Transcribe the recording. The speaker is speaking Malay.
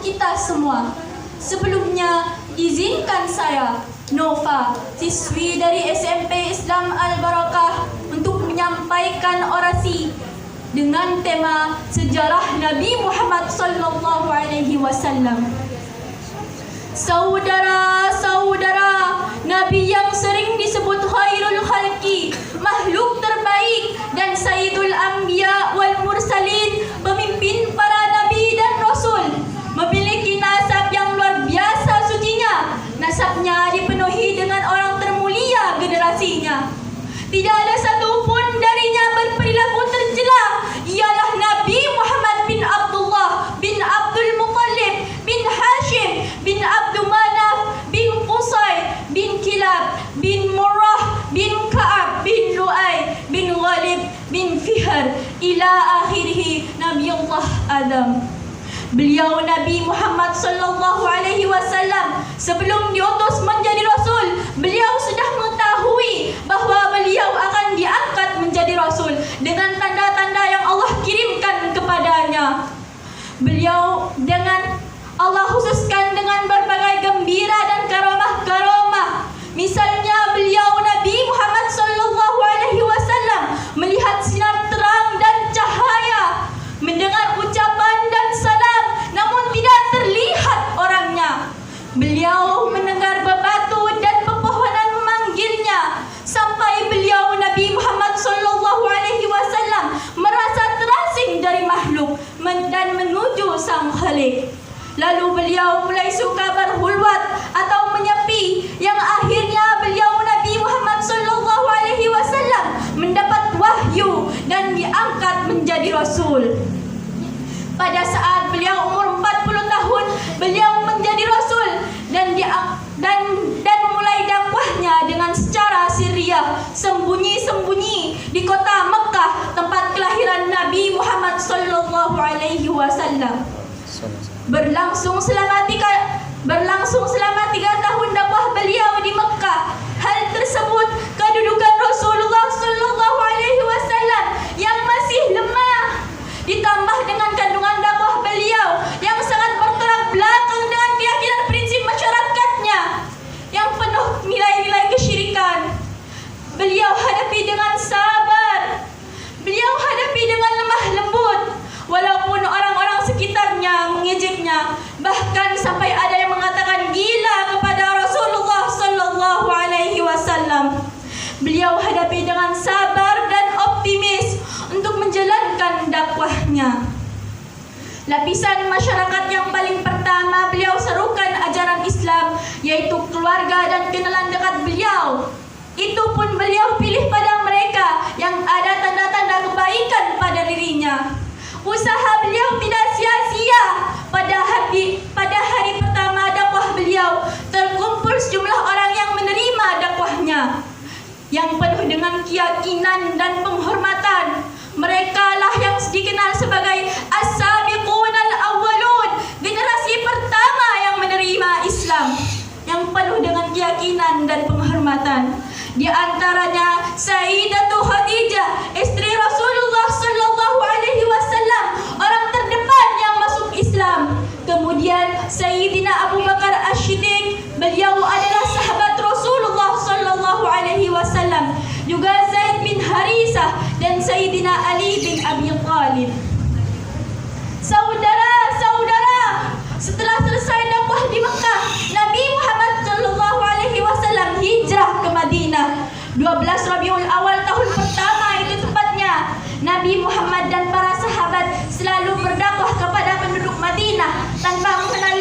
kita semua. Sebelumnya, izinkan saya, Nova, siswi dari SMP Islam Al-Barakah, untuk menyampaikan orasi dengan tema sejarah Nabi Muhammad sallallahu alaihi wasallam. Saudara-saudara, Nabi yang sering disebut khairul khalqi, makhluk terbaik, dan sayyidul anbiya wal mursalin, pemimpin para nabi dan rasul, memiliki nasab yang luar biasa sucinya. Nasabnya dipenuhi dengan orang termulia generasinya. Tidak ada satupun darinya berperilaku tercela. Ialah Nabi Muhammad bin Abdullah bin Abdul Muttalib bin Hashim bin Abdul Manaf bin Qusay bin Kilab bin Murrah bin Ka'ab bin Lu'ay bin Ghalib bin Fihr ila akhirih Nabi Allah Adam. Beliau Nabi Muhammad sallallahu alaihi wasallam sebelum diutus menjadi rasul, beliau sudah mengetahui bahawa beliau akan diangkat menjadi rasul dengan tanda-tanda yang Allah kirimkan kepadanya. Beliau dengan Allah khususkan dengan berbagai gembira dan karamah-karamah. Misalnya beliau Nabi Muhammad sallallahu alaihi wasallam melihat sinar terang dan cahaya, mendengar ucapan dan salam, namun tidak terlihat orangnya. Beliau mendengar bebatu dan pepohonan memanggilnya, sampai beliau Nabi Muhammad sallallahu alaihi wasallam merasa terasing dari makhluk dan menuju sang Khalik. Lalu beliau mulai suka berkhulwat atau menyepi, yang akhirnya beliau Nabi Muhammad sallallahu alaihi wasallam mendapat wahyu dan diangkat menjadi rasul. Pada saat beliau umur 40 tahun, beliau menjadi rasul dan mulai dakwahnya dengan secara sirriyah, sembunyi-sembunyi di kota Mekah, tempat kelahiran Nabi Muhammad sallallahu alaihi wasallam. Berlangsung selama 3 tahun dakwah beliau di Mekah. Hal tersebut, kedudukan Rasulullah sallallahu alaihi wasallam yang masih lemah, ditambah dengan kandungan dakwah beliau yang sangat bertolak belakang dengan keyakinan prinsip masyarakatnya yang penuh nilai-nilai kesyirikan, beliau hadapi dengan sabar, beliau hadapi dengan lemah lembut. Walaupun orang-orang sekitarnya mengejeknya, bahkan sampai ada yang mengatakan gila kepada Rasulullah sallallahu alaihi wasallam, beliau hadapi dengan sabar dan optimis untuk menjalankan dakwahnya. Lapisan masyarakat yang paling pertama beliau serukan ajaran Islam, yaitu keluarga dan kenalan dekat beliau. Itu pun beliau pilih pada mereka yang ada tanda-tanda kebaikan pada dirinya. Usaha beliau tidak sia-sia. Pada hari pertama dakwah beliau, terkumpul sejumlah orang yang menerima dakwahnya, yang penuh dengan keyakinan dan penghormatan. Mereka lah yang dikenal sebagai as-sabiqun al-awwalun, generasi pertama yang menerima Islam, yang penuh dengan keyakinan dan penghormatan. Di antaranya Sayyidatu Khadijah, istri Rasulullah sallallahu alaihi wasallam, orang terdepan yang masuk Islam. Kemudian Sayyidina Abu Bakar As-Siddiq, beliau adalah sahabat Rasulullah sallallahu alaihi wasallam. Juga Zaid bin Harisah dan Sayyidina Ali bin Abi Thalib. Saudara-saudara, setelah selesai dakwah di Mekah, Nabi Muhammad sallallahu alaihi wasallam hijrah ke Madinah. 12 Rabiul Awal tahun pertama itu tepatnya, Nabi Muhammad dan para sahabat selalu berdakwah kepada penduduk Madinah tanpa mengenal